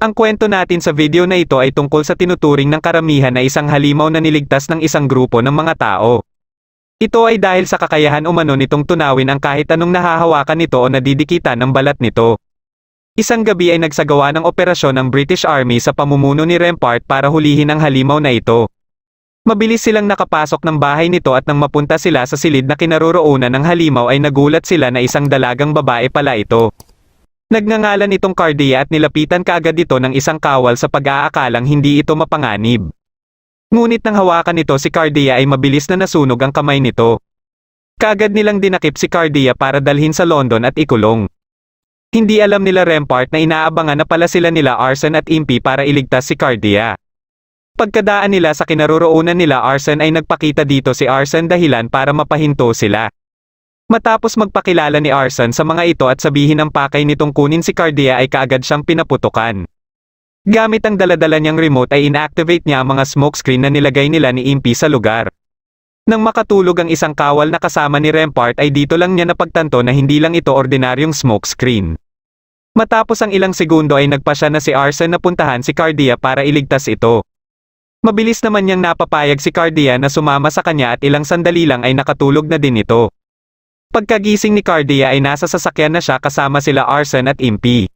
Ang kwento natin sa video na ito ay tungkol sa tinuturing ng karamihan na isang halimaw na niligtas ng isang grupo ng mga tao. Ito ay dahil sa kakayahan umano nitong tunawin ang kahit anong nahahawakan nito o nadidikitan ng balat nito. Isang gabi ay nagsagawa ng operasyon ang British Army sa pamumuno ni Rempart para hulihin ang halimaw na ito. Mabilis silang nakapasok ng bahay nito at nang mapunta sila sa silid na kinaroroonan ng halimaw ay nagulat sila na isang dalagang babae pala ito. Nagngangalan itong Cardia at nilapitan kaagad ito ng isang kawal sa pag-aakalang hindi ito mapanganib. Ngunit nang hawakan nito si Cardia ay mabilis na nasunog ang kamay nito. Kaagad nilang dinakip si Cardia para dalhin sa London at ikulong. Hindi alam nila Rempart na inaabangan na pala sila nila Arsene at Impey para iligtas si Cardia. Pagkadaan nila sa kinaroroonan nila Arsene ay nagpakita dito si Arsene dahilan para mapahinto sila. Matapos magpakilala ni Arsene sa mga ito at sabihin ang pakay nitong kunin si Cardia ay kaagad siyang pinaputukan. Gamit ang daladala niyang remote ay inactivate niya ang mga smokescreen na nilagay nila ni Impey sa lugar. Nang makatulog ang isang kawal na kasama ni Rempart ay dito lang niya napagtanto na hindi lang ito ordinaryong smokescreen. Matapos ang ilang segundo ay nagpasya na si Arsene na puntahan si Cardia para iligtas ito. Mabilis naman niyang napapayag si Cardia na sumama sa kanya at ilang sandali lang ay nakatulog na din ito. Pagkagising ni Cardia ay nasa sasakyan na siya kasama sila Arsene at Impey.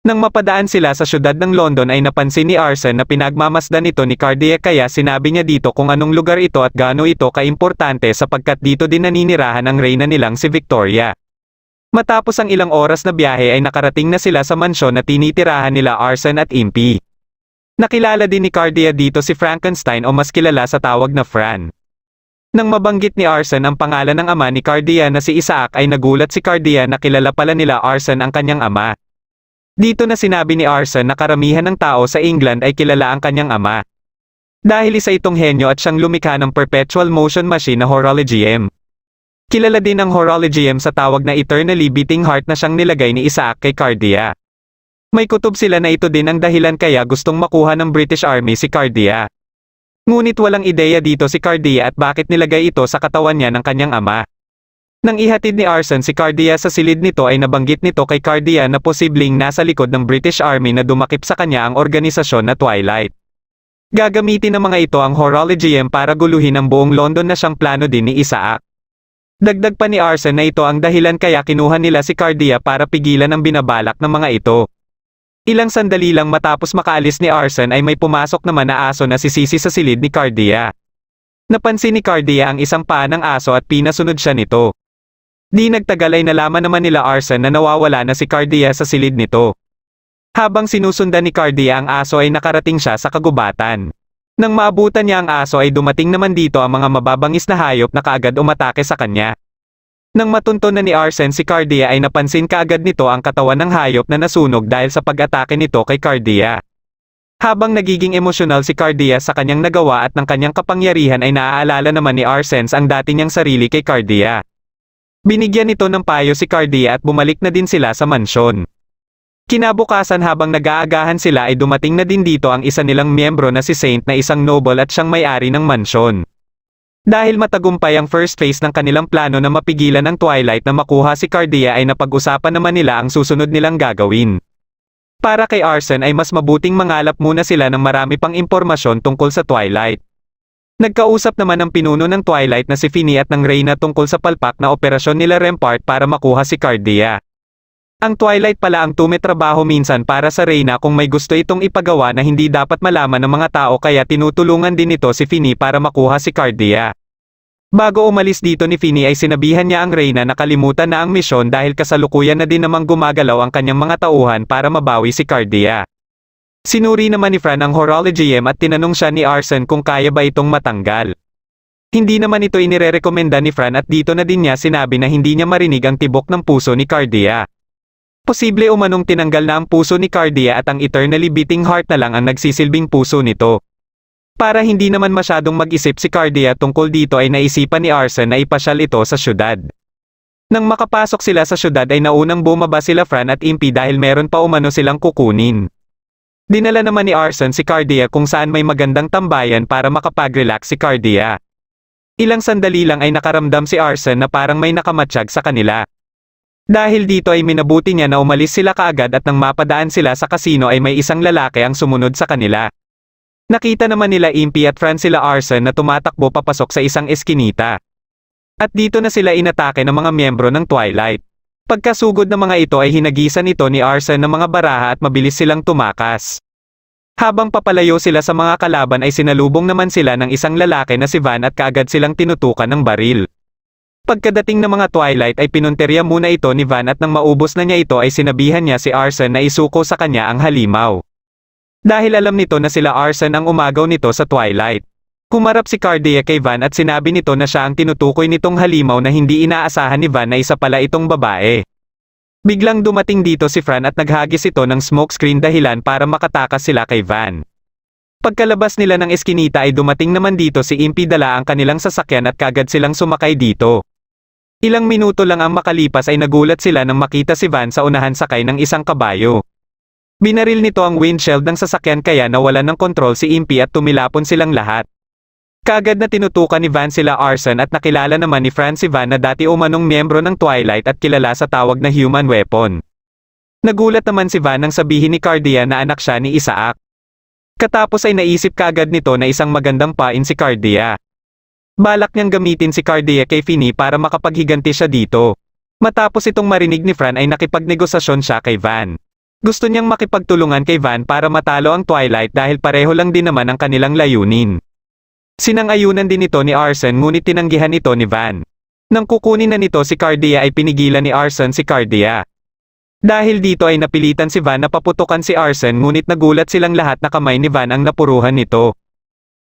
Nang mapadaan sila sa syudad ng London ay napansin ni Arsene na pinagmamasdan ito ni Cardia kaya sinabi niya dito kung anong lugar ito at gaano ito kaimportante sapagkat dito din naninirahan ang reyna nilang si Victoria. Matapos ang ilang oras na biyahe ay nakarating na sila sa mansyon na tinitirahan nila Arsene at Impey. Nakilala din ni Cardia dito si Frankenstein o mas kilala sa tawag na Fran. Nang mabanggit ni Arsene ang pangalan ng ama ni Cardia na si Isaac ay nagulat si Cardia na kilala pala nila Arsene ang kanyang ama. Dito na sinabi ni Arsene na karamihan ng tao sa England ay kilala ang kanyang ama. Dahil isa itong henyo at siyang lumikha ng perpetual motion machine na Horologium. Kilala din ang Horologium sa tawag na eternally beating heart na siyang nilagay ni Isaac kay Cardia. May kutob sila na ito din ang dahilan kaya gustong makuha ng British Army si Cardia. Ngunit walang ideya dito si Cardia at bakit nilagay ito sa katawan niya ng kanyang ama. Nang ihatid ni Arsene si Cardia sa silid nito ay nabanggit nito kay Cardia na posibleng nasa likod ng British Army na dumakip sa kanya ang organisasyon na Twilight. Gagamitin ng mga ito ang Horologium para guluhin ang buong London na siyang plano din ni Isaac. Dagdag pa ni Arsene na ito ang dahilan kaya kinuha nila si Cardia para pigilan ang binabalak ng mga ito. Ilang sandali lang matapos makaalis ni Arsene ay may pumasok naman na aso na sisisi sa silid ni Cardia. Napansin ni Cardia ang isang paa ng aso at pinasunod siya nito. Di nagtagal ay nalaman naman nila Arsene na nawawala na si Cardia sa silid nito. Habang sinusundan ni Cardia ang aso ay nakarating siya sa kagubatan. Nang maabutan niya ang aso ay dumating naman dito ang mga mababangis na hayop na kaagad umatake sa kanya. Nang matunton na ni Arsene si Cardia ay napansin kaagad nito ang katawan ng hayop na nasunog dahil sa pag-atake nito kay Cardia. Habang nagiging emosyonal si Cardia sa kanyang nagawa at ng kanyang kapangyarihan ay naaalala naman ni Arsene ang dati niyang sarili kay Cardia. Binigyan nito ng payo si Cardia at bumalik na din sila sa mansyon. Kinabukasan habang nag-aagahan sila ay dumating na din dito ang isa nilang miyembro na si Saint na isang noble at siyang may-ari ng mansyon. Dahil matagumpay ang first phase ng kanilang plano na mapigilan ang Twilight na makuha si Cardia ay napag-usapan naman nila ang susunod nilang gagawin. Para kay Arsene ay mas mabuting mangalap muna sila ng marami pang impormasyon tungkol sa Twilight. Nagkausap naman ang pinuno ng Twilight na si Finney at ng Reyna tungkol sa palpak na operasyon nila Rempart para makuha si Cardia. Ang Twilight pala ang tumitrabaho minsan para sa Reyna kung may gusto itong ipagawa na hindi dapat malaman ng mga tao kaya tinutulungan din ito si Finney para makuha si Cardia. Bago umalis dito ni Finney ay sinabihan niya ang Reyna na kalimutan na ang misyon dahil kasalukuyan na din namang gumagalaw ang kanyang mga tauhan para mabawi si Cardia. Sinuri naman ni Fran ang Horologium at tinanong siya ni Arsene kung kaya ba itong matanggal. Hindi naman ito inirerekomenda ni Fran at dito na din niya sinabi na hindi niya marinig ang tibok ng puso ni Cardia. Posible umanong tinanggal na ang puso ni Cardia at ang eternally beating heart na lang ang nagsisilbing puso nito. Para hindi naman masyadong mag-isip si Cardia tungkol dito ay naisipan ni Arsene na ipasyal ito sa syudad. Nang makapasok sila sa syudad ay naunang bumaba sila Fran at Impey dahil meron pa umano silang kukunin. Dinala naman ni Arsene si Cardia kung saan may magandang tambayan para makapag-relax si Cardia. Ilang sandali lang ay nakaramdam si Arsene na parang may nakamatsyag sa kanila. Dahil dito ay minabuti niya na umalis sila kaagad at nang mapadaan sila sa kasino ay may isang lalaki ang sumunod sa kanila. Nakita naman nila Impy at Fran sila Arson na tumatakbo papasok sa isang eskinita. At dito na sila inatake ng mga miyembro ng Twilight. Pagkasugod ng mga ito ay hinagisan ito ni Arson ng mga baraha at mabilis silang tumakas. Habang papalayo sila sa mga kalaban ay sinalubong naman sila ng isang lalaki na si Van at kaagad silang tinutukan ng baril. Pagkadating ng mga Twilight ay pinunterya muna ito ni Van at nang maubos na niya ito ay sinabihan niya si Arson na isuko sa kanya ang halimaw. Dahil alam nito na sila Arson ang umagaw nito sa Twilight. Humarap si Cardia kay Van at sinabi nito na siya ang tinutukoy nitong halimaw na hindi inaasahan ni Van na isa pala itong babae. Biglang dumating dito si Fran at naghagis ito ng smokescreen dahilan para makatakas sila kay Van. Pagkalabas nila ng eskinita ay dumating naman dito si Impy dala ang kanilang sasakyan at kagad silang sumakay dito. Ilang minuto lang ang makalipas ay nagulat sila nang makita si Van sa unahan sakay ng isang kabayo. Binaril nito ang windshield ng sasakyan kaya nawalan ng kontrol si Impy at tumilapon silang lahat. Kaagad na tinutukan ni Van sila Arson at nakilala naman ni Fran si Van na dati umanong miyembro ng Twilight at kilala sa tawag na human weapon. Nagulat naman si Van nang sabihin ni Cardia na anak siya ni Isaac. Katapos ay naisip kaagad nito na isang magandang pain si Cardia. Balak niyang gamitin si Cardia kay Finny para makapaghiganti siya dito. Matapos itong marinig ni Fran ay nakipagnegosasyon siya kay Van. Gusto niyang makipagtulungan kay Van para matalo ang Twilight dahil pareho lang din naman ang kanilang layunin. Sinang-ayunan din ito ni Arson ngunit tinanggihan ito ni Van. Nang kukunin na nito si Cardia ay pinigilan ni Arson si Cardia. Dahil dito ay napilitan si Van na paputukan si Arson ngunit nagulat silang lahat na kamay ni Van ang napuruhan nito.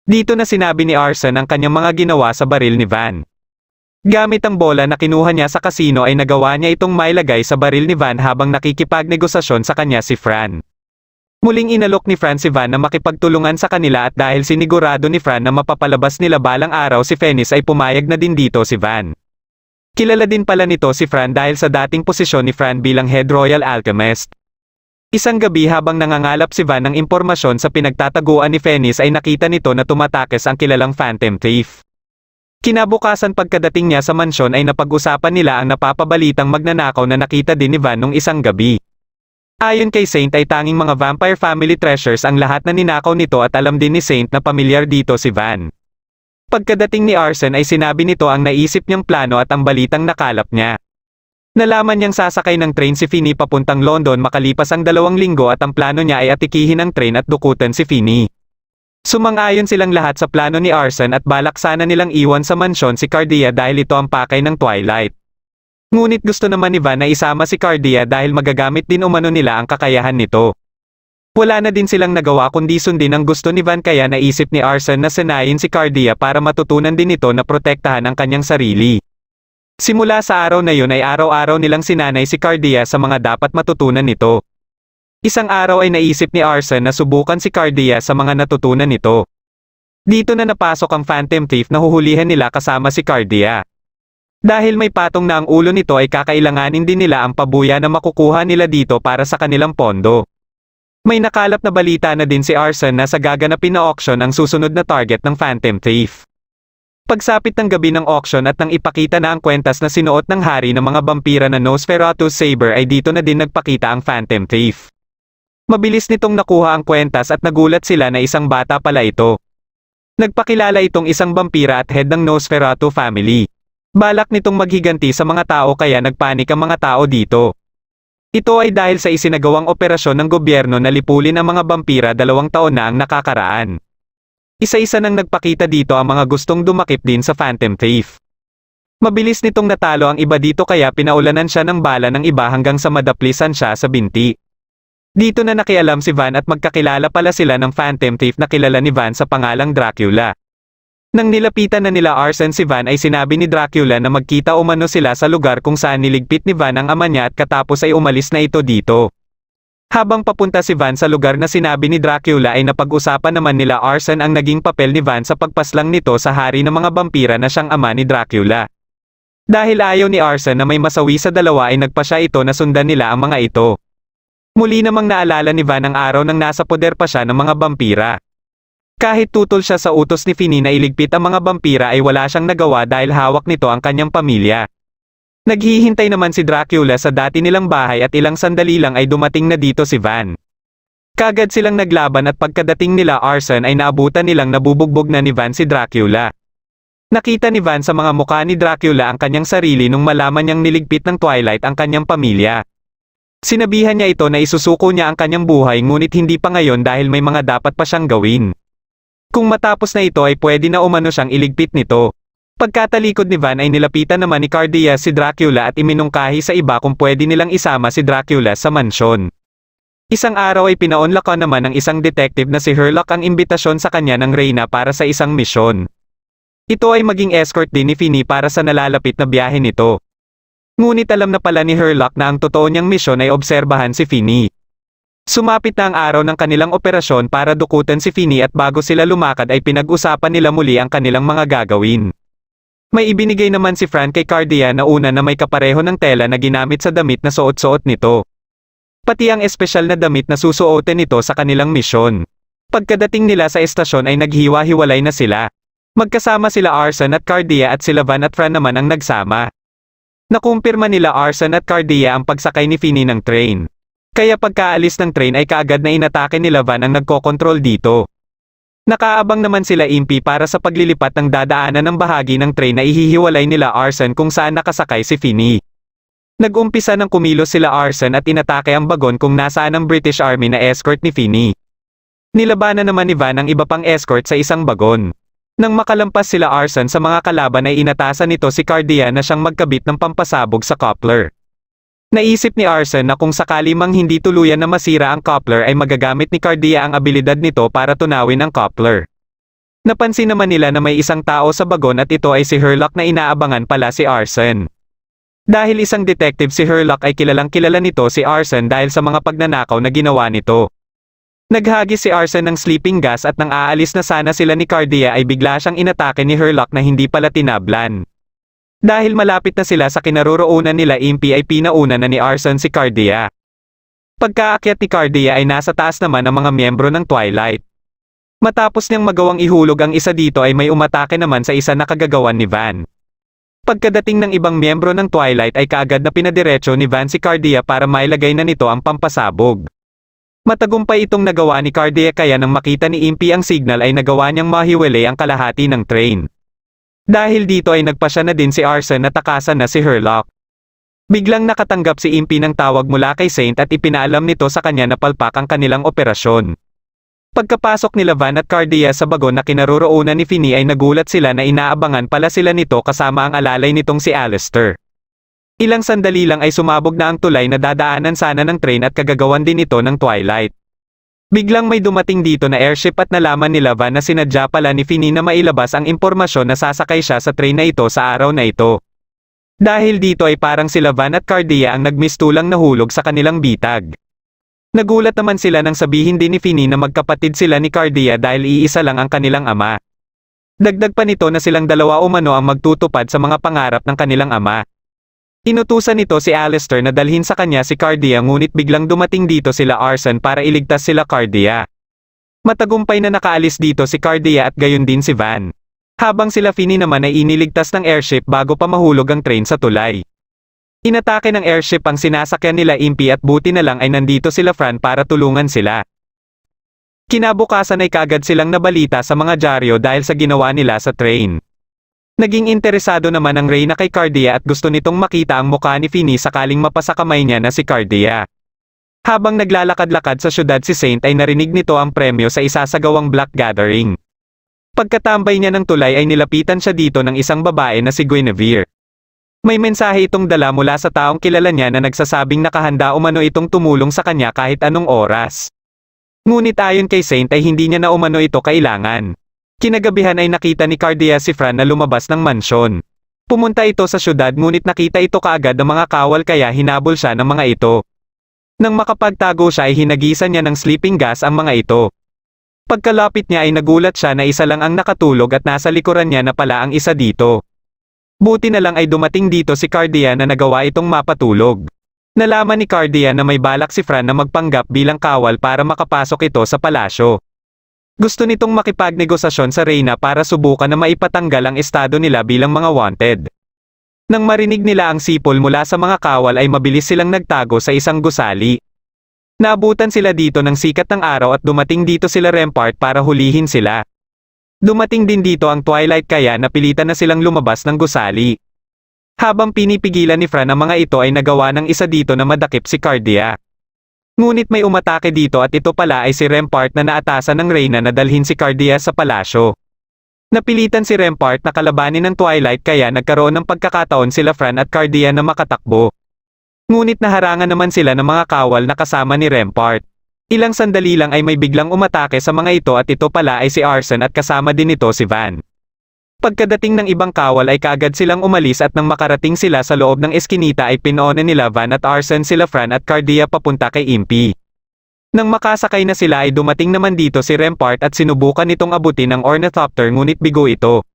Dito na sinabi ni Arson ang kanyang mga ginawa sa baril ni Van. Gamit ang bola na kinuha niya sa kasino ay nagawa niya itong mailagay sa baril ni Van habang nakikipagnegosasyon sa kanya si Fran. Muling inalok ni Fran si Van na makipagtulungan sa kanila at dahil sinigurado ni Fran na mapapalabas nila balang araw si Fennis ay pumayag na din dito si Van. Kilala din pala nito si Fran dahil sa dating posisyon ni Fran bilang Head Royal Alchemist. Isang gabi habang nangangalap si Van ng impormasyon sa pinagtataguan ni Fennis ay nakita nito na tumatakes ang kilalang Phantom Thief. Kinabukasan pagkadating niya sa mansyon ay napag-usapan nila ang napapabalitang magnanakaw na nakita din ni Van nung isang gabi. Ayon kay Saint ay tanging mga vampire family treasures ang lahat na ninakaw nito at alam din ni Saint na pamilyar dito si Van. Pagkadating ni Arson ay sinabi nito ang naisip niyang plano at ang balitang nakalap niya. Nalaman niyang sasakay ng train si Finny papuntang London makalipas ang 2 linggo at ang plano niya ay atikihin ang train at dukutan si Finny. Sumang-ayon silang lahat sa plano ni Arson at balak sana nilang iwan sa mansyon si Cardia dahil ito ang pakay ng Twilight. Ngunit gusto naman ni Van na isama si Cardia dahil magagamit din umano nila ang kakayahan nito. Wala na din silang nagawa kundi sundin ang gusto ni Van kaya naisip ni Arson na sanayin si Cardia para matutunan din ito na protektahan ang kanyang sarili. Simula sa araw na yun ay araw-araw nilang sinanay si Cardia sa mga dapat matutunan nito. Isang araw ay naisip ni Arson na subukan si Cardia sa mga natutunan nito. Dito na napasok ang Phantom Thief na huhulihan nila kasama si Cardia. Dahil may patong na ang ulo nito ay kakailanganin din nila ang pabuya na makukuha nila dito para sa kanilang pondo. May nakalap na balita na din si Arson na sa gaganapin na auction ang susunod na target ng Phantom Thief. Pagsapit ng gabi ng auction at nang ipakita na ang kwentas na sinuot ng hari ng mga vampira na Nosferatu Saber ay dito na din nagpakita ang Phantom Thief. Mabilis nitong nakuha ang kwentas at nagulat sila na isang bata pala ito. Nagpakilala itong isang vampira at head ng Nosferatu family. Balak nitong maghiganti sa mga tao kaya nagpanik ang mga tao dito. Ito ay dahil sa isinagawang operasyon ng gobyerno na lipulin ang mga vampira 2 taon na ang nakakaraan. Isa-isa nang nagpakita dito ang mga gustong dumakip din sa Phantom Thief. Mabilis nitong natalo ang iba dito kaya pinaulanan siya ng bala ng iba hanggang sa madaplisan siya sa binti. Dito na nakialam si Van at magkakilala pala sila ng Phantom Thief na kilala ni Van sa pangalang Dracula. Nang nilapitan na nila Arson si Van ay sinabi ni Dracula na magkita umano sila sa lugar kung saan niligpit ni Van ang ama niya at katapos ay umalis na ito dito. Habang papunta si Van sa lugar na sinabi ni Dracula ay napag-usapan naman nila Arson ang naging papel ni Van sa pagpaslang nito sa hari ng mga vampira na siyang ama ni Dracula. Dahil ayaw ni Arson na may masawi sa dalawa ay nagpasya ito na sundan nila ang mga ito. Muli namang naalala ni Van ang araw nang nasa poder pa siya ng mga vampira. Kahit tutol siya sa utos ni Finny na iligpit ang mga vampira ay wala siyang nagawa dahil hawak nito ang kanyang pamilya. Naghihintay naman si Dracula sa dati nilang bahay at ilang sandali lang ay dumating na dito si Van. Kagad silang naglaban at pagkadating nila Arson ay naabutan nilang nabubugbog na ni Van si Dracula. Nakita ni Van sa mga mukha ni Dracula ang kanyang sarili nung malaman niyang niligpit ng Twilight ang kanyang pamilya. Sinabihan niya ito na isusuko niya ang kanyang buhay ngunit hindi pa ngayon dahil may mga dapat pa siyang gawin. Kung matapos na ito ay pwede na umano siyang iligpit nito. Pagkatalikod ni Van ay nilapitan naman ni Cardia si Dracula at iminungkahi sa iba kung pwede nilang isama si Dracula sa mansyon. Isang araw ay pinaunlakan naman ng isang detective na si Herlock ang imbitasyon sa kanya ng Reyna para sa isang misyon. Ito ay maging escort din ni Finney para sa nalalapit na biyahe nito. Ngunit alam na pala ni Herlock na ang totoo niyang misyon ay obserbahan si Finney. Sumapit na ang araw ng kanilang operasyon para dukutan si Finney at bago sila lumakad ay pinag-usapan nila muli ang kanilang mga gagawin. May ibinigay naman si Fran kay Cardia na una na may kapareho ng tela na ginamit sa damit na suot-suot nito. Pati ang espesyal na damit na susuotin nito sa kanilang misyon. Pagkadating nila sa estasyon ay naghiwa-hiwalay na sila. Magkasama sila Arson at Cardia at sila Van at Fran naman ang nagsama. Nakumpirma nila Arson at Cardia ang pagsakay ni Finney ng train. Kaya pagkaalis ng train ay kaagad na inatake nila Van ang nagkokontrol dito. Nakaabang naman sila Impy para sa paglilipat ng dadaanan ng bahagi ng train na ihihiwalay nila Arson kung saan nakasakay si Finney. Nag-umpisa ng kumilos sila Arson at inatake ang bagon kung nasaan ang British Army na escort ni Finney. Nilabanan naman ni Van ang iba pang escort sa isang bagon. Nang makalampas sila Arson sa mga kalaban ay inatasan nito si Cardia na siyang magkabit ng pampasabog sa coupler. Naisip ni Arson na kung sakali mang hindi tuluyan na masira ang coupler ay magagamit ni Cardia ang abilidad nito para tunawin ang coupler. Napansin naman nila na may isang tao sa bagon at ito ay si Herlock na inaabangan pala si Arson. Dahil isang detective si Herlock ay kilalang kilala nito si Arson dahil sa mga pagnanakaw na ginawa nito. Naghagis si Arson ng sleeping gas at nang aalis na sana sila ni Cardia ay bigla siyang inatake ni Herlock na hindi pala tinablan. Dahil malapit na sila sa kinaroroonan nila Impy ay pinauna na ni Arson si Cardia. Pagkaakyat ni Cardia ay nasa taas naman ang mga miyembro ng Twilight. Matapos niyang magawang ihulog ang isa dito ay may umatake naman sa isa na kagagawan ni Van. Pagkadating ng ibang miyembro ng Twilight ay kaagad na pinadiretso ni Van si Cardia para mailagay na nito ang pampasabog. Matagumpay itong nagawa ni Cardia kaya nang makita ni Impy ang signal ay nagawa niyang mahiwalay ang kalahati ng train. Dahil dito ay nagpasya na din si Arson na takasan na si Herlock. Biglang nakatanggap si Impy ng tawag mula kay Saint at ipinaalam nito sa kanya na palpak ang kanilang operasyon. Pagkapasok nila Van at Cardia sa bagon na kinaroroonan ni Finney ay nagulat sila na inaabangan pala sila nito kasama ang alalay nitong si Alistair. Ilang sandali lang ay sumabog na ang tulay na dadaanan sana ng train at kagagawan din ito ng Twilight. Biglang may dumating dito na airship at nalaman nila Van na sinadya pala ni Finney na mailabas ang impormasyon na sasakay siya sa train na ito sa araw na ito. Dahil dito ay parang sila Van at Cardia ang nagmistulang nahulog sa kanilang bitag. Nagulat naman sila nang sabihin din ni Finney na magkapatid sila ni Cardia dahil iisa lang ang kanilang ama. Dagdag pa nito na silang dalawa umano ang magtutupad sa mga pangarap ng kanilang ama. Inutusan nito si Alistair na dalhin sa kanya si Cardia ngunit biglang dumating dito sila Arson para iligtas sila Cardia. Matagumpay na nakaalis dito si Cardia at gayon din si Van. Habang sila Finney naman ay iniligtas ng airship bago pa mahulog ang train sa tulay. Inatake ng airship ang sinasakyan nila Impy at buti na lang ay nandito sila Fran para tulungan sila. Kinabukasan ay kaagad silang nabalita sa mga dyaryo dahil sa ginawa nila sa train. Naging interesado naman ang Reyna kay Cardia at gusto nitong makita ang mukha ni Finney sakaling mapasa kamay niya na si Cardia. Habang naglalakad-lakad sa syudad si Saint ay narinig nito ang premyo sa isasagawang Black Gathering. Pagkatambay niya ng tulay ay nilapitan siya dito ng isang babae na si Guinevere. May mensahe itong dala mula sa taong kilala niya na nagsasabing nakahanda umano itong tumulong sa kanya kahit anong oras. Ngunit ayon kay Saint ay hindi niya na umano ito kailangan. Kinagabihan ay nakita ni Cardia si Fran na lumabas ng mansyon. Pumunta ito sa syudad ngunit nakita ito kaagad ng mga kawal kaya hinabol siya ng mga ito. Nang makapagtago siya ay hinagisan niya ng sleeping gas ang mga ito. Pagkalapit niya ay nagulat siya na isa lang ang nakatulog at nasa likuran niya na pala ang isa dito. Buti na lang ay dumating dito si Cardia na nagawa itong mapatulog. Nalaman ni Cardia na may balak si Fran na magpanggap bilang kawal para makapasok ito sa palasyo. Gusto nitong makipagnegosasyon sa Reyna para subukan na maipatanggal ang estado nila bilang mga wanted. Nang marinig nila ang sipol mula sa mga kawal ay mabilis silang nagtago sa isang gusali. Naabutan sila dito ng sikat ng araw at dumating dito sila Rampart para hulihin sila. Dumating din dito ang Twilight kaya napilitan na silang lumabas ng gusali. Habang pinipigilan ni Fran ang mga ito ay nagawa ng isa dito na madakip si Cardia. Ngunit may umatake dito at ito pala ay si Rampart na naatasan ng Reyna na dalhin si Cardia sa palasyo. Napilitan si Rampart na kalabanin ng Twilight kaya nagkaroon ng pagkakataon sila Fran at Cardia na makatakbo. Ngunit naharangan naman sila ng mga kawal na kasama ni Rampart. Ilang sandali lang ay may biglang umatake sa mga ito at ito pala ay si Arson at kasama din nito si Van. Pagkadating ng ibang kawal ay kaagad silang umalis at nang makarating sila sa loob ng eskinita ay pinoona nila Van at Arson sila Fran at Cardia papunta kay Impy. Nang makasakay na sila ay dumating naman dito si Rampart at sinubukan nitong abutin ang ornithopter ngunit bigo ito.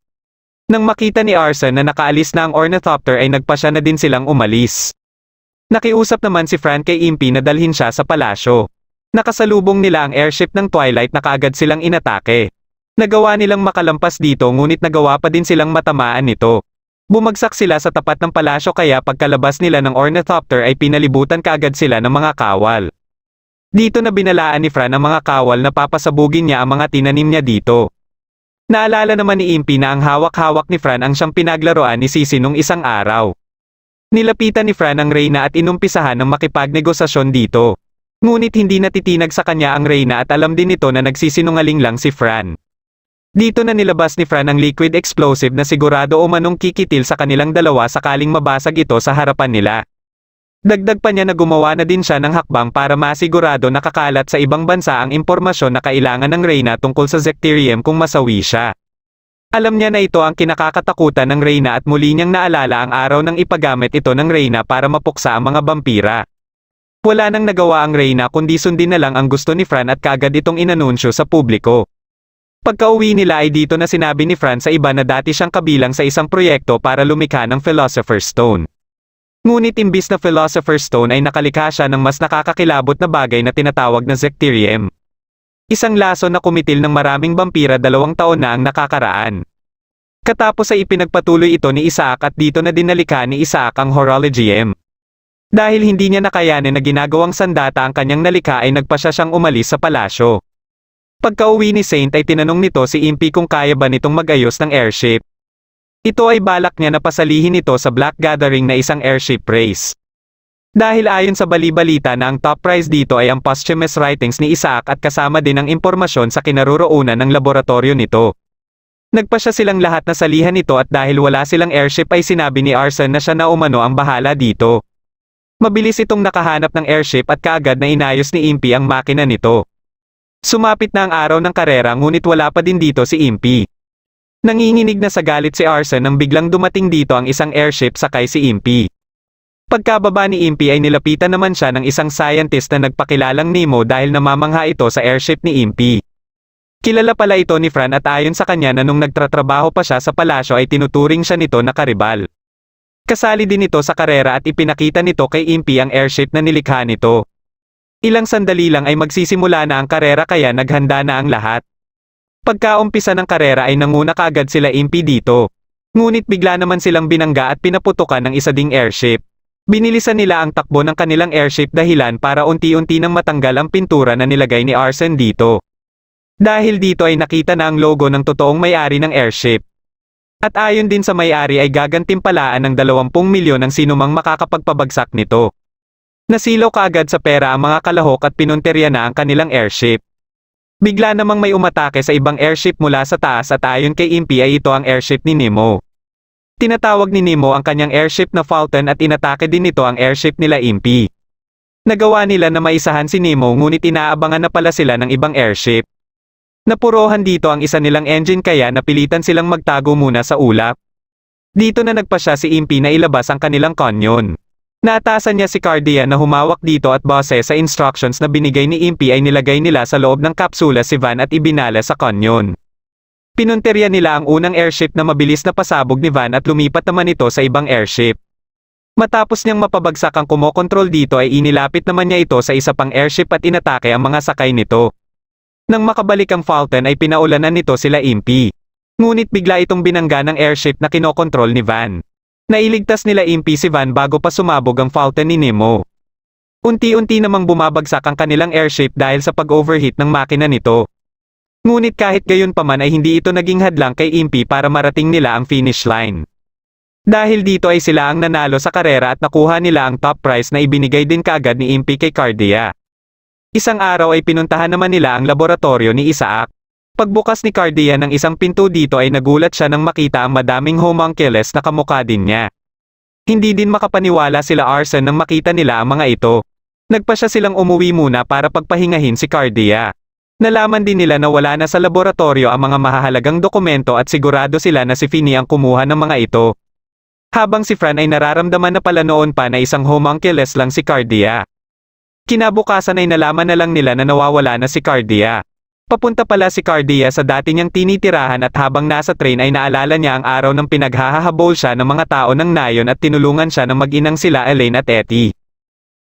Nang makita ni Arson na nakaalis na ang ornithopter ay nagpasya na din silang umalis. Nakiusap naman si Fran kay Impy na dalhin siya sa palasyo. Nakasalubong nila ang airship ng Twilight na kaagad silang inatake. Nagawa nilang makalampas dito ngunit nagawa pa din silang matamaan nito. Bumagsak sila sa tapat ng palasyo kaya pagkalabas nila ng ornithopter ay pinalibutan kaagad sila ng mga kawal. Dito na binalaan ni Fran ang mga kawal na papasabugin niya ang mga tinanim niya dito. Naalala naman ni Impy na ang hawak-hawak ni Fran ang siyang pinaglaruan ni Sisi nung isang araw. Nilapitan ni Fran ang Reyna at inumpisahan ng makipagnegosasyon dito. Ngunit hindi natitinag sa kanya ang Reyna at alam din nito na nagsisinungaling lang si Fran. Dito na nilabas ni Fran ang liquid explosive na sigurado o manong kikitil sa kanilang dalawa sakaling mabasag ito sa harapan nila. Dagdag pa niya na gumawa na din siya ng hakbang para masigurado na kakalat sa ibang bansa ang impormasyon na kailangan ng Reyna tungkol sa Zecterium kung masawi siya. Alam niya na ito ang kinakakatakutan ng Reyna at muli niyang naalala ang araw nang ipagamit ito ng Reyna para mapuksa ang mga vampira. Wala nang nagawa ang Reyna kundi sundin na lang ang gusto ni Fran at kaagad itong inanunsyo sa publiko. Pagka-uwi nila ay dito na sinabi ni Fran sa iba na dati siyang kabilang sa isang proyekto para lumikha ng Philosopher's Stone. Ngunit imbis na Philosopher's Stone ay nakalikha siya ng mas nakakakilabot na bagay na tinatawag na Zecterium. Isang laso na kumitil ng maraming vampira 2 taon na ang nakakaraan. Katapos ay ipinagpatuloy ito ni Isaac at dito na dinalikha ni Isaac ang Horologium. Dahil hindi niya nakayanin na ginagawang sandata ang kanyang nalikha ay nagpasya siyang umalis sa palasyo. Pagka-uwi ni Saint ay tinanong nito si Impy kung kaya ba nitong mag-ayos ng airship. Ito ay balak niya na pasalihin ito sa Black Gathering na isang airship race. Dahil ayon sa bali-balita na ang top prize dito ay ang posthumous writings ni Isaac at kasama din ang impormasyon sa kinaroroonan ng laboratorio nito. Nagpasya silang lahat na salihan ito at dahil wala silang airship ay sinabi ni Arson na siya na umano ang bahala dito. Mabilis itong nakahanap ng airship at kaagad na inayos ni Impy ang makina nito. Sumapit na ang araw ng karera ngunit wala pa din dito si Impy. Nanginginig na sa galit si Arson nang biglang dumating dito ang isang airship sakay si Impy. Pagkababa ni Impy ay nilapitan naman siya ng isang scientist na nagpakilalang Nemo dahil namamangha ito sa airship ni Impy. Kilala pala ito ni Fran at ayon sa kanya na nung nagtatrabaho pa siya sa palasyo ay tinuturing siya nito na karibal. Kasali din ito sa karera at ipinakita nito kay Impy ang airship na nilikha nito. Ilang sandali lang ay magsisimula na ang karera kaya naghanda na ang lahat. Pagkaumpisa ng karera ay nanguna kaagad sila Impy dito. Ngunit bigla naman silang binangga at pinaputukan ng isa ding airship. Binilisan nila ang takbo ng kanilang airship dahilan para unti-unti nang matanggal ang pintura na nilagay ni Arson dito. Dahil dito ay nakita na ang logo ng totoong may-ari ng airship. At ayon din sa may-ari ay gagantimpalaan ng 20 milyon ang sinumang makakapagpabagsak nito. Nasilaw kaagad sa pera ang mga kalahok at pinunterya na ang kanilang airship. Bigla namang may umatake sa ibang airship mula sa taas at ayon kay Impy ay ito ang airship ni Nemo. Tinatawag ni Nemo ang kanyang airship na Fulton at inatake din nito ang airship nila Impy. Nagawa nila na maisahan si Nemo ngunit inaabangan na pala sila ng ibang airship. Napurohan dito ang isa nilang engine kaya napilitan silang magtago muna sa ulap. Dito na nagpasya si Impy na ilabas ang kanilang canyon. Naatasan niya si Cardia na humawak dito at base sa instructions na binigay ni Impy ay nilagay nila sa loob ng kapsula si Van at ibinala sa canyon. Pinunterya nila ang unang airship na mabilis na pasabog ni Van at lumipat naman ito sa ibang airship. Matapos niyang mapabagsak ang kumokontrol dito ay inilapit naman niya ito sa isa pang airship at inatake ang mga sakay nito. Nang makabalik ang Fulton ay pinaulanan nito sila Impy. Ngunit bigla itong binangga ng airship na kinokontrol ni Van. Nailigtas nila Impy si Van bago pa sumabog ang fountain ni Nemo. Unti-unti namang bumabagsak ang kanilang airship dahil sa pag-overheat ng makina nito. Ngunit kahit gayon pa man ay hindi ito naging hadlang kay Impy para marating nila ang finish line. Dahil dito ay sila ang nanalo sa karera at nakuha nila ang top prize na ibinigay din kaagad ni Impy kay Cardia. Isang araw ay pinuntahan naman nila ang laboratorio ni Isaac. Pagbukas ni Cardia ng isang pinto dito ay nagulat siya nang makita ang madaming homunculus na kamukha din niya. Hindi din makapaniwala sila Arson nang makita nila ang mga ito. Nagpasya silang umuwi muna para pagpahingahin si Cardia. Nalaman din nila na wala na sa laboratorio ang mga mahahalagang dokumento at sigurado sila na si Finny ang kumuha ng mga ito. Habang si Fran ay nararamdaman na pala noon pa na isang homunculus lang si Cardia. Kinabukasan ay nalaman na lang nila na nawawala na si Cardia. Papunta pala si Cardia sa dati niyang tinitirahan at habang nasa train ay naalala niya ang araw ng pinaghahahabol siya ng mga tao ng nayon at tinulungan siya ng mag-inang sila Elaine at Etty.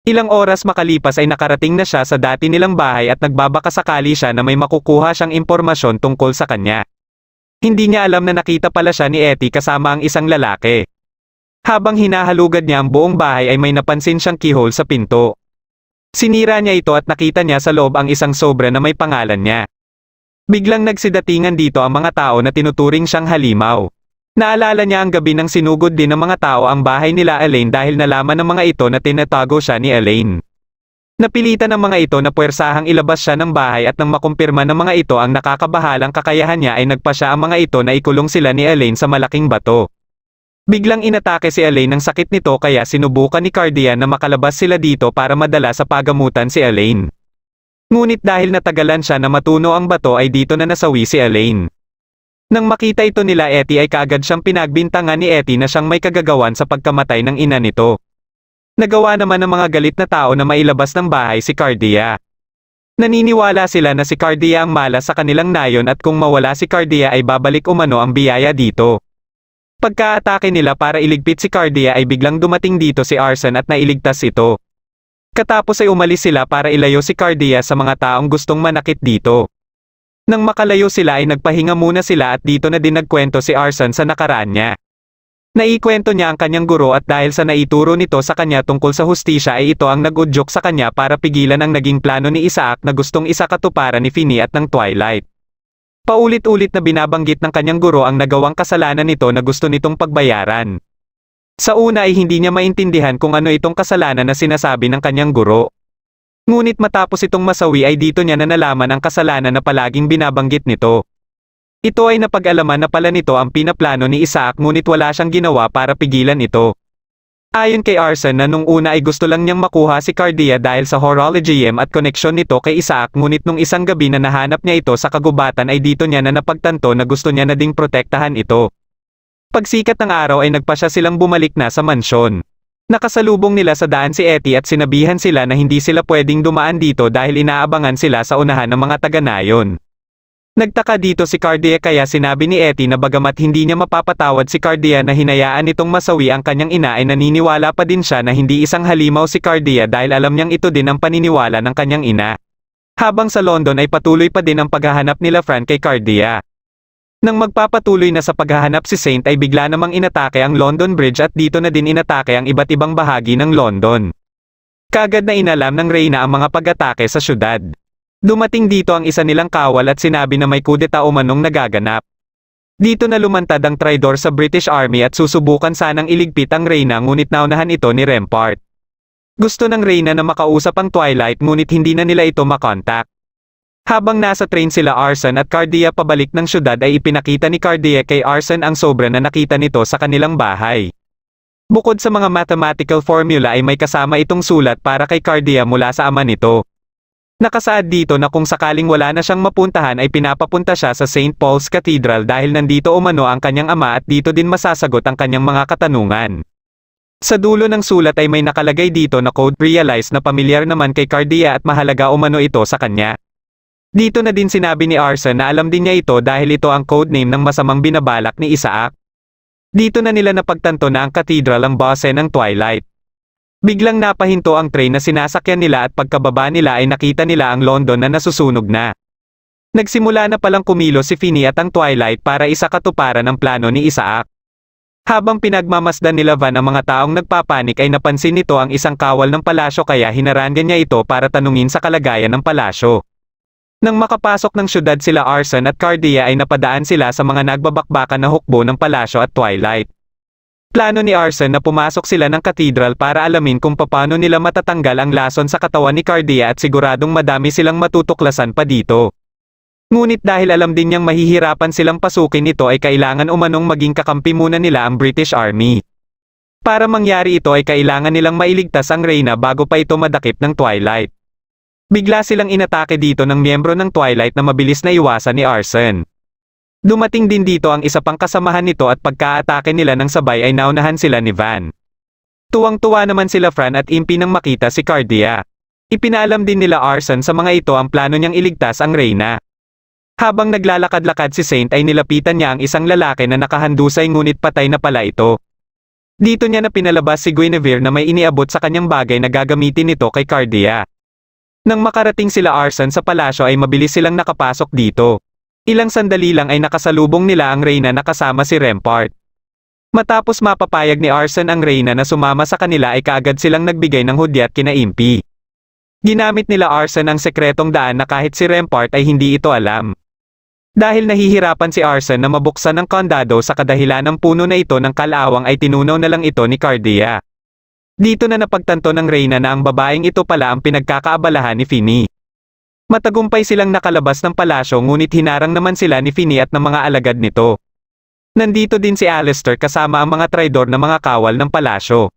Ilang oras makalipas ay nakarating na siya sa dati nilang bahay at nagbabakasakali siya na may makukuha siyang impormasyon tungkol sa kanya. Hindi niya alam na nakita pala siya ni Etty kasama ang isang lalaki. Habang hinahalugad niya ang buong bahay ay may napansin siyang keyhole sa pinto. Sinira niya ito at nakita niya sa loob ang isang sobra na may pangalan niya. Biglang nagsidatingan dito ang mga tao na tinuturing siyang halimaw. Naalala niya ang gabi nang sinugod din ng mga tao ang bahay nila Elaine dahil nalaman ng mga ito na tinatago siya ni Elaine. Napilitan ng mga ito na puwersahang ilabas siya ng bahay at nang makumpirma ng mga ito ang nakakabahalang kakayahan niya ay nagpasya ang mga ito na ikulong sila ni Elaine sa malaking bato. Biglang inatake si Elaine ng sakit nito kaya sinubukan ni Cardia na makalabas sila dito para madala sa pagamutan si Elaine. Ngunit dahil natagalan siya na matuno ang bato ay dito na nasawi si Elaine. Nang makita ito nila Etty ay kaagad siyang pinagbintangan ni Etty na siyang may kagagawan sa pagkamatay ng ina nito. Nagawa naman ng mga galit na tao na mailabas ng bahay si Cardia. Naniniwala sila na si Cardia ang malas sa kanilang nayon at kung mawala si Cardia ay babalik umano ang biyaya dito. Pagka-atake nila para iligpit si Cardia ay biglang dumating dito si Arson at nailigtas ito. Katapos ay umalis sila para ilayo si Cardia sa mga taong gustong manakit dito. Nang makalayo sila ay nagpahinga muna sila at dito na din nagkwento si Arson sa nakaraan niya. Naikwento niya ang kanyang guro at dahil sa naituro nito sa kanya tungkol sa hustisya ay ito ang nag-udyok sa kanya para pigilan ang naging plano ni Isaac na gustong isakatuparan ni Finny at ng Twilight. Paulit-ulit na binabanggit ng kanyang guro ang nagawang kasalanan nito na gusto nitong pagbayaran. Sa una ay hindi niya maintindihan kung ano itong kasalanan na sinasabi ng kanyang guro. Ngunit matapos itong masawi ay dito niya na nalaman ang kasalanan na palaging binabanggit nito. Ito ay napag-alaman na pala nito ang pinaplano ni Isaac ngunit wala siyang ginawa para pigilan ito. Ayon kay Arson na nung una ay gusto lang niyang makuha si Cardia dahil sa horologium at koneksyon nito kay Isaac ngunit nung isang gabi na nahanap niya ito sa kagubatan ay dito niya na napagtanto na gusto niya na ding protektahan ito. Pagsikat ng araw ay nagpasya silang bumalik na sa mansyon. Nakasalubong nila sa daan si Etty at sinabihan sila na hindi sila pwedeng dumaan dito dahil inaabangan sila sa unahan ng mga taga-nayon. Nagtaka dito si Cardia kaya sinabi ni Etty na bagamat hindi niya mapapatawad si Cardia na hinayaan nitong masawi ang kanyang ina ay naniniwala pa din siya na hindi isang halimaw si Cardia dahil alam niyang ito din ang paniniwala ng kanyang ina. Habang sa London ay patuloy pa din ang paghahanap nila Fran kay Cardia. Nang magpapatuloy na sa paghahanap si Saint ay bigla namang inatake ang London Bridge at dito na din inatake ang iba't ibang bahagi ng London. Kaagad na inalam ng Reyna ang mga pag-atake sa syudad. Dumating dito ang isa nilang kawal at sinabi na may kudeta umanong nagaganap. Dito na lumantad ang traidor sa British Army at susubukan sanang iligpit ang Reyna ngunit naunahan ito ni Rempart. Gusto ng Reyna na makausap ang Twilight ngunit hindi na nila ito makontak. Habang nasa train sila Arson at Cardia pabalik ng syudad ay ipinakita ni Cardia kay Arson ang sobra na nakita nito sa kanilang bahay. Bukod sa mga mathematical formula ay may kasama itong sulat para kay Cardia mula sa ama nito. Nakasaad dito na kung sakaling wala na siyang mapuntahan ay pinapapunta siya sa St. Paul's Cathedral dahil nandito umano ang kanyang ama at dito din masasagot ang kanyang mga katanungan. Sa dulo ng sulat ay may nakalagay dito na code realize na pamilyar naman kay Cardia at mahalaga umano ito sa kanya. Dito na din sinabi ni Arson na alam din niya ito dahil ito ang codename ng masamang binabalak ni Isaac. Dito na nila napagtanto na ang cathedral ang base ng Twilight. Biglang napahinto ang train na sinasakyan nila at pagkababa nila ay nakita nila ang London na nasusunog na. Nagsimula na palang kumilos si Finny at ang Twilight para isakatuparan ang plano ni Isaac. Habang pinagmamasdan nila Van ang mga taong nagpapanik ay napansin nito ang isang kawal ng palasyo kaya hinarangan niya ito para tanungin sa kalagayan ng palasyo. Nang makapasok ng syudad sila Arson at Cardia ay napadaan sila sa mga nagbabakbakan na hukbo ng palasyo at Twilight. Plano ni Arson na pumasok sila ng katedral para alamin kung paano nila matatanggal ang lason sa katawan ni Cardia at siguradong madami silang matutuklasan pa dito. Ngunit dahil alam din niyang mahihirapan silang pasukin ito ay kailangan umanong maging kakampi muna nila ang British Army. Para mangyari ito ay kailangan nilang mailigtas ang Reyna bago pa ito madakip ng Twilight. Bigla silang inatake dito ng miyembro ng Twilight na mabilis na iwasan ni Arson. Dumating din dito ang isa pang kasamahan nito at pagka-atake nila ng sabay ay naunahan sila ni Van. Tuwang-tuwa naman sila Fran at Impy nang makita si Cardia. Ipinaalam din nila Arson sa mga ito ang plano niyang iligtas ang Reyna. Habang naglalakad-lakad si Saint ay nilapitan niya ang isang lalaki na nakahandusay ngunit patay na pala ito. Dito niya na pinalabas si Guinevere na may iniabot sa kanyang bagay na gagamitin nito kay Cardia. Nang makarating sila Arson sa palasyo ay mabilis silang nakapasok dito. Ilang sandali lang ay nakasalubong nila ang Reyna na kasama si Rempart. Matapos mapapayag ni Arson ang Reyna na sumama sa kanila ay kaagad silang nagbigay ng hudyat kina Impy. Ginamit nila Arson ang sekretong daan na kahit si Rempart ay hindi ito alam. Dahil nahihirapan si Arson na mabuksan ang kondado sa kadahilan ng puno na ito ng kalawang ay tinunaw na lang ito ni Cardia. Dito na napagtanto ng Reyna na ang babaeng ito pala ang pinagkakaabalahan ni Finny. Matagumpay silang nakalabas ng palasyo ngunit hinarang naman sila ni Finny at ng mga alagad nito. Nandito din si Alistair kasama ang mga traidor na mga kawal ng palasyo.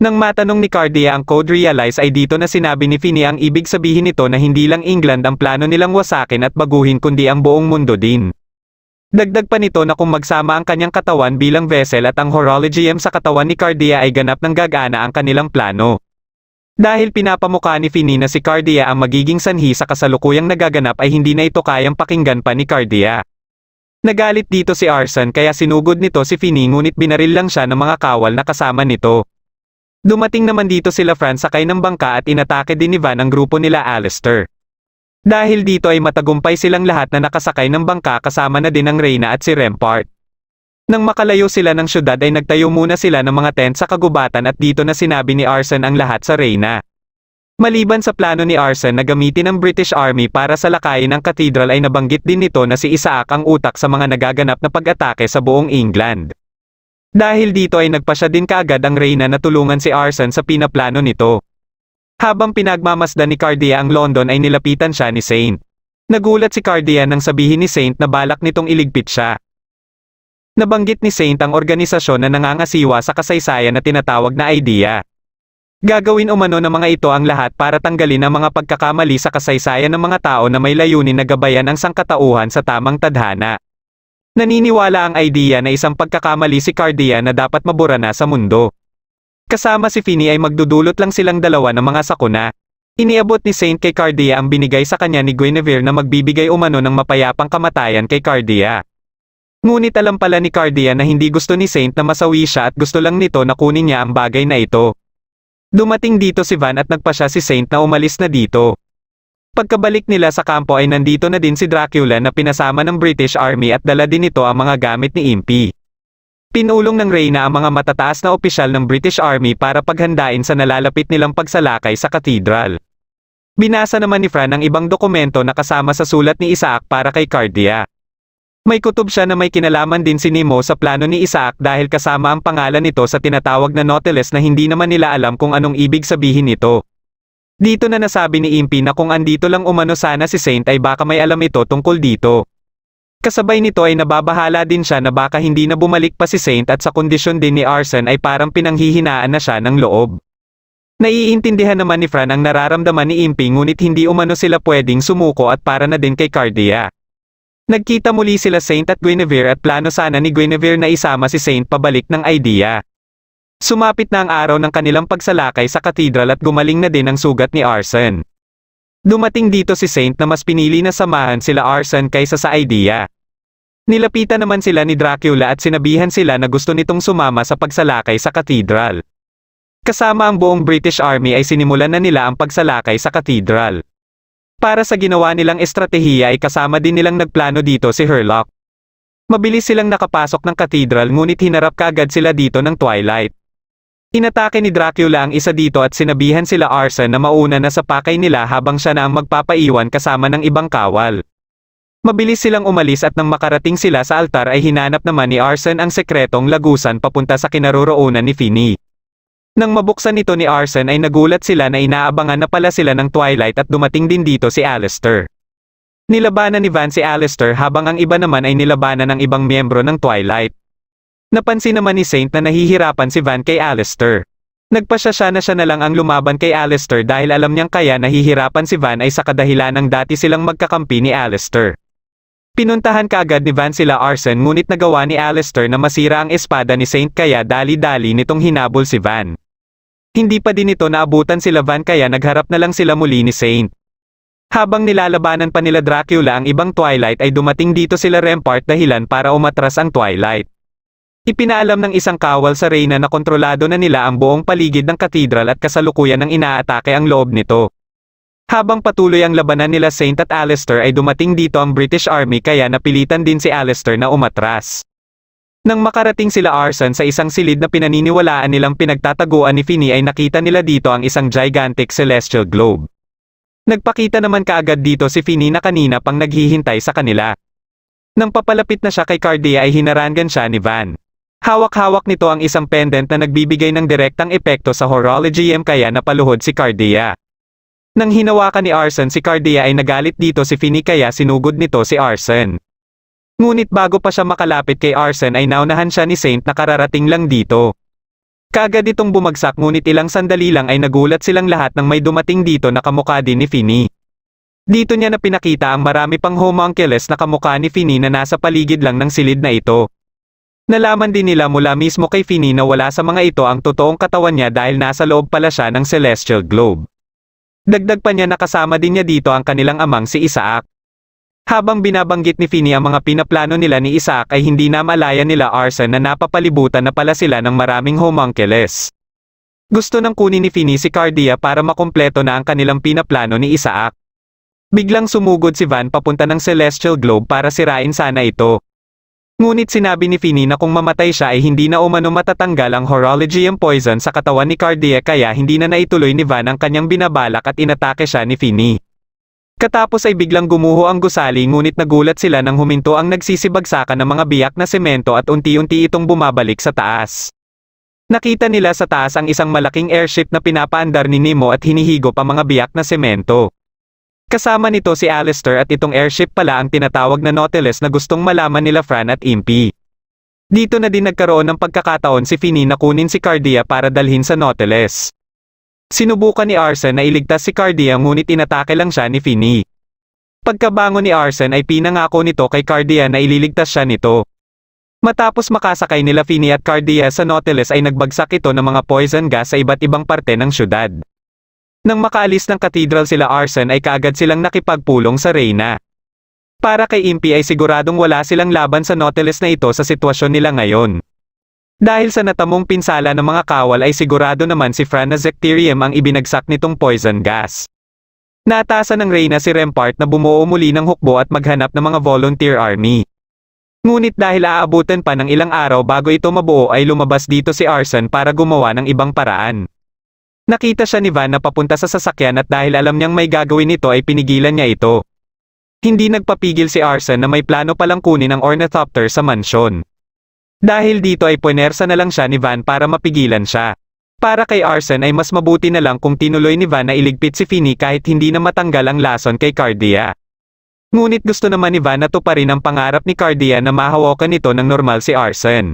Nang matanong ni Cardia ang Code Realize ay dito na sinabi ni Finny ang ibig sabihin nito na hindi lang England ang plano nilang wasakin at baguhin kundi ang buong mundo din. Dagdag pa nito na kung magsama ang kanyang katawan bilang vessel at ang horologium sa katawan ni Cardia ay ganap ng gagana ang kanilang plano. Dahil pinapamukha ni Finny na si Cardia ang magiging sanhi sa kasalukuyang nagaganap ay hindi na ito kayang pakinggan pa ni Cardia. Nagalit dito si Arson kaya sinugod nito si Finny ngunit binaril lang siya ng mga kawal na kasama nito. Dumating naman dito sila Fran sakay ng bangka at inatake din ni Van ang grupo nila Alistair. Dahil dito ay matagumpay silang lahat na nakasakay ng bangka kasama na din ang Reyna at si Rempart. Nang makalayo sila ng syudad ay nagtayo muna sila ng mga tent sa kagubatan at dito na sinabi ni Arson ang lahat sa Reyna. Maliban sa plano ni Arson na gamitin ang British Army para salakayin ang katedral ay nabanggit din nito na si Isaac ang utak sa mga nagaganap na pag-atake sa buong England. Dahil dito ay nagpasya din kaagad ang Reyna na tulungan si Arson sa pinaplano nito. Habang pinagmamasdan ni Cardia ang London ay nilapitan siya ni Saint. Nagulat si Cardia nang sabihin ni Saint na balak nitong iligpit siya. Nabanggit ni Saint ang organisasyon na nangangasiwa sa kasaysayan na tinatawag na IDEA. Gagawin umano ng mga ito ang lahat para tanggalin ang mga pagkakamali sa kasaysayan ng mga tao na may layunin na gabayan ang sangkatauhan sa tamang tadhana. Naniniwala ang IDEA na isang pagkakamali si Cardia na dapat mabura na sa mundo. Kasama si Finny ay magdudulot lang silang dalawa ng mga sakuna. Iniabot ni Saint kay Cardia ang binigay sa kanya ni Guinevere na magbibigay umano ng mapayapang kamatayan kay Cardia. Ngunit alam pala ni Cardia na hindi gusto ni Saint na masawi siya at gusto lang nito na kunin niya ang bagay na ito. Dumating dito si Van at nagpasya si Saint na umalis na dito. Pagkabalik nila sa kampo ay nandito na din si Dracula na pinasama ng British Army at dala din ito ang mga gamit ni Impy. Pinulong ng Reyna ang mga matataas na opisyal ng British Army para paghandain sa nalalapit nilang pagsalakay sa katedral. Binasa naman ni Fran ang ibang dokumento na kasama sa sulat ni Isaac para kay Cardia. May kutob siya na may kinalaman din si Nemo sa plano ni Isaac dahil kasama ang pangalan nito sa tinatawag na Nautilus na hindi naman nila alam kung anong ibig sabihin nito. Dito na nasabi ni Impy na kung andito lang umano sana si Saint ay baka may alam ito tungkol dito. Kasabay nito ay nababahala din siya na baka hindi na bumalik pa si Saint at sa kondisyon din ni Arson ay parang pinanghihinaan na siya ng loob. Naiintindihan naman ni Fran ang nararamdaman ni Impy ngunit hindi umano sila pwedeng sumuko at para na din kay Cardia. Nagkita muli sila Saint at Guinevere at plano sana ni Guinevere na isama si Saint pabalik ng IDEA. Sumapit na ang araw ng kanilang pagsalakay sa katedral at gumaling na din ang sugat ni Arson. Dumating dito si Saint na mas pinili na samahan sila Arson kaysa sa IDEA. Nilapitan naman sila ni Dracula at sinabihan sila na gusto nitong sumama sa pagsalakay sa katedral. Kasama ang buong British Army ay sinimulan na nila ang pagsalakay sa katedral. Para sa ginawa nilang estratehiya ay kasama din nilang nagplano dito si Herlock. Mabilis silang nakapasok ng katedral ngunit hinarap kaagad sila dito ng Twilight. Inatake ni Dracula ang isa dito at sinabihan sila Arson na mauna na sa pakay nila habang siya na ang magpapaiwan kasama ng ibang kawal. Mabilis silang umalis at nang makarating sila sa altar ay hinanap naman ni Arson ang sekretong lagusan papunta sa kinaroroonan ni Finny. Nang mabuksan ito ni Arson ay nagulat sila na inaabangan na pala sila ng Twilight at dumating din dito si Aleister. Nilabanan ni Van si Aleister habang ang iba naman ay nilabanan ng ibang miyembro ng Twilight. Napansin naman ni Saint na nahihirapan si Van kay Aleister. Nagpasya na siya na lang ang lumaban kay Aleister dahil alam niyang kaya nahihirapan si Van ay sa kadahilan ng dati silang magkakampi ni Aleister. Pinuntahan kaagad ni Van sila Arson ngunit nagawa ni Aleister na masira ang espada ni Saint kaya dali-dali nitong hinabol si Van. Hindi pa din ito naabutan sila Van kaya nagharap na lang sila muli ni Saint. Habang nilalabanan pa nila Dracula ang ibang Twilight ay dumating dito sila Rampart dahilan para umatras ang Twilight. Ipinaalam ng isang kawal sa Reyna na kontrolado na nila ang buong paligid ng katedral at kasalukuyan ng inaatake ang loob nito. Habang patuloy ang labanan nila Saint at Aleister ay dumating dito ang British Army kaya napilitan din si Aleister na umatras. Nang makarating sila Arson sa isang silid na pinaniniwalaan nilang pinagtataguan ni Finny ay nakita nila dito ang isang gigantic celestial globe. Nagpakita naman kaagad dito si Finny na kanina pang naghihintay sa kanila. Nang papalapit na siya kay Cardia ay hinarangan siya ni Van. Hawak-hawak nito ang isang pendant na nagbibigay ng direktang epekto sa Horologium kaya napaluhod si Cardia. Nang hinawakan ni Arson si Cardia ay nagalit dito si Finny kaya sinugod nito si Arson. Ngunit bago pa siya makalapit kay Arson ay naunahan siya ni Saint na kararating lang dito. Kaagad itong bumagsak ngunit ilang sandali lang ay nagulat silang lahat nang may dumating dito na kamukha din ni Finny. Dito niya na pinakita ang marami pang homunculus na kamukha ni Finny na nasa paligid lang ng silid na ito. Nalaman din nila mula mismo kay Finny na wala sa mga ito ang totoong katawan niya dahil nasa loob pala siya ng celestial globe. Dagdag pa niya na kasama din niya dito ang kanilang amang si Isaac. Habang binabanggit ni Finny ang mga pinaplano nila ni Isaac ay hindi na malaya nila Arson na napapalibutan na pala sila ng maraming homunculus. Gusto nang kunin ni Finny si Cardia para makumpleto na ang kanilang pinaplano ni Isaac. Biglang sumugod si Van papunta ng celestial globe para sirain sana ito. Ngunit sinabi ni Finny na kung mamatay siya ay hindi na umano matatanggal ang Horologium poison sa katawan ni Cardia kaya hindi na naituloy ni Van ang kanyang binabalak at inatake siya ni Finny. Katapos ay biglang gumuho ang gusali ngunit nagulat sila nang huminto ang nagsisibagsakan ng mga biyak na semento at unti-unti itong bumabalik sa taas. Nakita nila sa taas ang isang malaking airship na pinapaandar ni Nemo at hinihigop ang mga biyak na semento. Kasama nito si Aleister at itong airship pala ang tinatawag na Nautilus na gustong malaman nila Fran at Impy. Dito na din nagkaroon ng pagkakataon si Finny na kunin si Cardia para dalhin sa Nautilus. Sinubukan ni Arson na iligtas si Cardia ngunit inatake lang siya ni Finny. Pagkabangon ni Arson ay pinangako nito kay Cardia na ililigtas siya nito. Matapos makasakay nila Finny at Cardia sa Nautilus ay nagbagsak ito ng mga poison gas sa iba't ibang parte ng syudad. Nang makaalis ng katedral sila Arson ay kaagad silang nakipagpulong sa Reyna. Para kay Impy ay siguradong wala silang laban sa Nautilus na ito sa sitwasyon nila ngayon. Dahil sa natamong pinsala ng mga kawal ay sigurado naman si Fran na Zecterium ang ibinagsak nitong poison gas. Naatasan ng Reyna si Rampart na bumuo muli ng hukbo at maghanap ng mga volunteer army. Ngunit dahil aabutan pa ng ilang araw bago ito mabuo ay lumabas dito si Arson para gumawa ng ibang paraan. Nakita siya ni Van na papunta sa sasakyan at dahil alam niyang may gagawin nito ay pinigilan niya ito. Hindi nagpapigil si Arson na may plano palang kunin ang ornithopter sa mansyon. Dahil dito ay punersa na lang siya ni Van para mapigilan siya. Para kay Arson ay mas mabuti na lang kung tinuloy ni Van na iligpit si Finny kahit hindi na matanggal ang lason kay Cardia. Ngunit gusto naman ni Van na tuparin ang pangarap ni Cardia na mahawakan nito ng normal si Arson.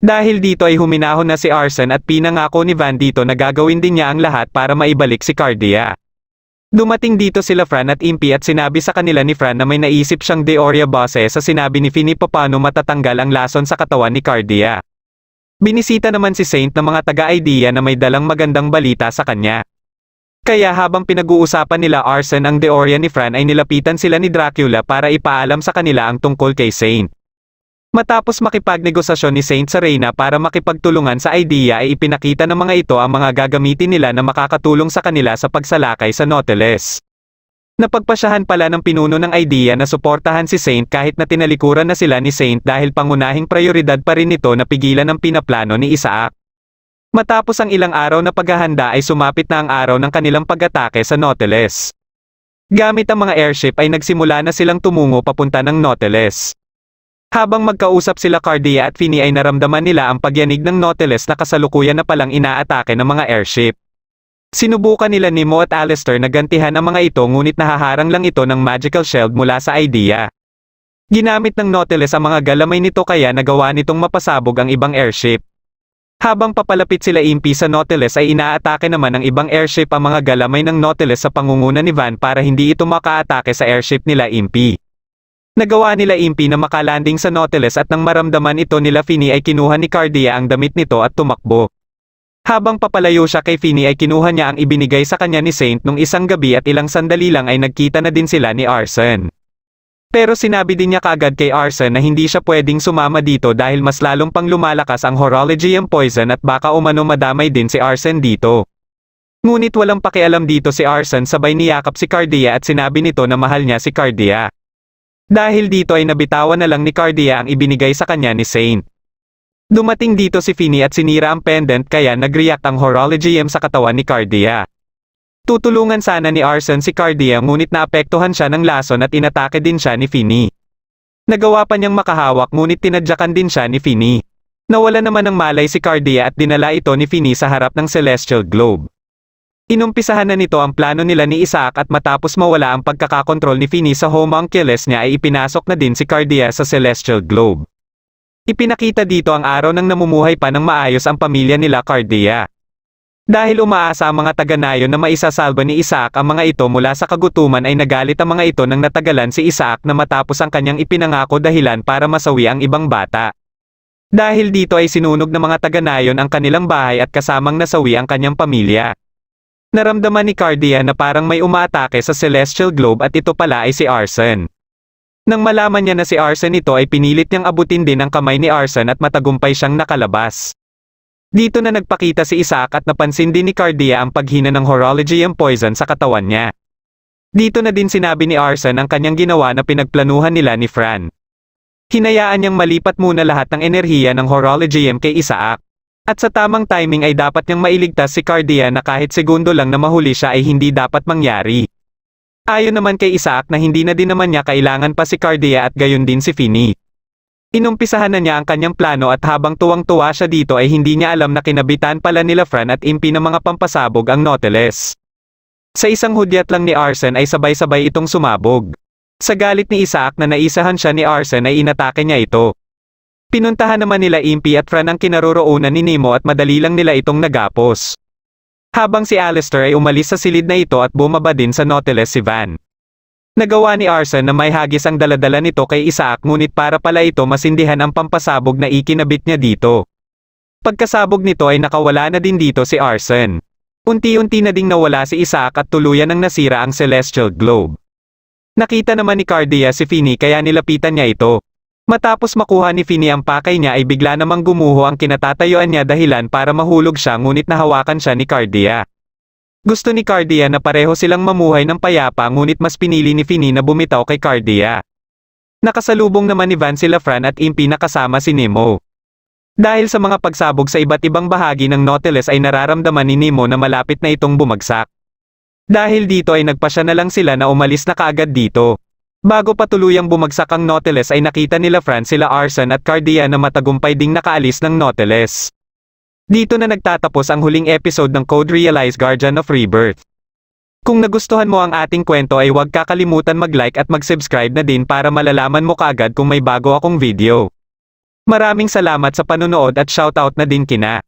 Dahil dito ay huminahon na si Arson at pinangako ni Van dito na gagawin din niya ang lahat para maibalik si Cardia. Dumating dito sila Fran at Impy at sinabi sa kanila ni Fran na may naisip siyang teorya base sa sinabi ni Finny paano matatanggal ang lason sa katawan ni Cardia. Binisita naman si Saint ng mga taga-idea na may dalang magandang balita sa kanya. Kaya habang pinag-uusapan nila Arson ang teorya ni Fran ay nilapitan sila ni Dracula para ipaalam sa kanila ang tungkol kay Saint. Matapos makipagnegosasyon ni Saint sa Reyna para makipagtulungan sa idea ay ipinakita ng mga ito ang mga gagamitin nila na makakatulong sa kanila sa pagsalakay sa Nautilus. Napagpasyahan pala ng pinuno ng idea na suportahan si Saint kahit na tinalikuran na sila ni Saint dahil pangunahing prioridad pa rin nito na pigilan ang pinaplano ni Isaac. Matapos ang ilang araw na paghahanda ay sumapit na ang araw ng kanilang pag-atake sa Nautilus. Gamit ang mga airship ay nagsimula na silang tumungo papunta ng Nautilus. Habang magkausap sila Cardia at Finney ay naramdaman nila ang pagyanig ng Nautilus na kasalukuyan na palang inaatake ng mga airship. Sinubukan nila Nemo at Alistair na gantihan ang mga ito ngunit nahaharang lang ito ng magical shield mula sa idea. Ginamit ng Nautilus ang mga galamay nito kaya nagawa nitong mapasabog ang ibang airship. Habang papalapit sila impi sa Nautilus ay inaatake naman ng ibang airship ang mga galamay ng Nautilus sa pangunguna ni Van para hindi ito makaatake sa airship nila impi. Nagawa nila impi na makalanding sa Nautilus at nang maramdaman ito nila Finney ay kinuha ni Cardia ang damit nito at tumakbo. Habang papalayo siya kay Finney ay kinuha niya ang ibinigay sa kanya ni Saint nung isang gabi at ilang sandali lang ay nagkita na din sila ni Arson. Pero sinabi din niya kaagad kay Arson na hindi siya pwedeng sumama dito dahil mas lalong pang lumalakas ang Horologium poison at baka umano madamay din si Arson dito. Ngunit walang pakialam dito si Arson sabay niyakap si Cardia at sinabi nito na mahal niya si Cardia. Dahil dito ay nabitawan na lang ni Cardia ang ibinigay sa kanya ni Saint. Dumating dito si Finney at sinira ang pendant kaya nag-react ang Horologium sa katawan ni Cardia. Tutulungan sana ni Arson si Cardia ngunit naapektuhan siya ng lason at inatake din siya ni Finney. Nagawa pa niyang makahawak ngunit tinadyakan din siya ni Finney. Nawala naman ng malay si Cardia at dinala ito ni Finney sa harap ng Celestial Globe. Inumpisahan na nito ang plano nila ni Isaac at matapos mawala ang pagkakakontrol ni Finney sa homunculus niya ay ipinasok na din si Cardia sa Celestial Globe. Ipinakita dito ang araw nang namumuhay pa ng maayos ang pamilya nila Cardia. Dahil umaasa ang mga taga-Nayon na maisasalba ni Isaac ang mga ito mula sa kagutuman ay nagalit ang mga ito nang natagalan si Isaac na matapos ang kanyang ipinangako dahilan para masawi ang ibang bata. Dahil dito ay sinunog ng mga taga-Nayon ang kanilang bahay at kasamang nasawi ang kanyang pamilya. Naramdaman ni Cardia na parang may umaatake sa Celestial Globe at ito pala ay si Arson. Nang malaman niya na si Arson ito ay pinilit niyang abutin din ang kamay ni Arson at matagumpay siyang nakalabas. Dito na nagpakita si Isaac at napansin din ni Cardia ang paghina ng Horologium poison sa katawan niya. Dito na din sinabi ni Arson ang kanyang ginawa na pinagplanuhan nila ni Fran. Hinayaan niyang malipat muna lahat ng enerhiya ng Horologium kay Isaac. At sa tamang timing ay dapat niyang mailigtas si Cardia na kahit segundo lang na mahuli siya ay hindi dapat mangyari. Ayon naman kay Isaac na hindi na din naman niya kailangan pa si Cardia at gayon din si Finney. Inumpisahan na niya ang kanyang plano at habang tuwang-tuwa siya dito ay hindi niya alam na kinabitan pala nila Fran at impi ng mga pampasabog ang Nautilus. Sa isang hudyat lang ni Arson ay sabay-sabay itong sumabog. Sa galit ni Isaac na naisahan siya ni Arson ay inatake niya ito. Pinuntahan naman nila Impi at Fran ang kinaroroonan ni Nemo at madali lang nila itong nagapos. Habang si Alistair ay umalis sa silid na ito at bumaba din sa Nautilus si Van. Nagawa ni Arson na may hagis ang daladala nito kay Isaac ngunit para pala ito masindihan ang pampasabog na ikinabit niya dito. Pagkasabog nito ay nakawala na din dito si Arson. Unti-unti na ding nawala si Isaac at tuluyan ng nasira ang Celestial Globe. Nakita naman ni Cardia si Finney kaya nilapitan niya ito. Matapos makuha ni Finney ang pakay niya ay bigla namang gumuho ang kinatatayuan niya dahilan para mahulog siya ngunit nahawakan siya ni Cardia. Gusto ni Cardia na pareho silang mamuhay ng payapa ngunit mas pinili ni Finney na bumitaw kay Cardia. Nakasalubong naman ni Van sila Fran at Impi na kasama si Nemo. Dahil sa mga pagsabog sa iba't ibang bahagi ng Nautilus ay nararamdaman ni Nemo na malapit na itong bumagsak. Dahil dito ay nagpasya na lang sila na umalis na kaagad dito. Bago pa tuluyang bumagsak ang Nautilus ay nakita nila Fran sila Arson at Cardia na matagumpay ding nakaalis ng Nautilus. Dito na nagtatapos ang huling episode ng Code Realize Guardian of Rebirth. Kung nagustuhan mo ang ating kwento ay huwag kakalimutan mag-like at mag-subscribe na din para malalaman mo kaagad kung may bago akong video. Maraming salamat sa panonood at shoutout na din kina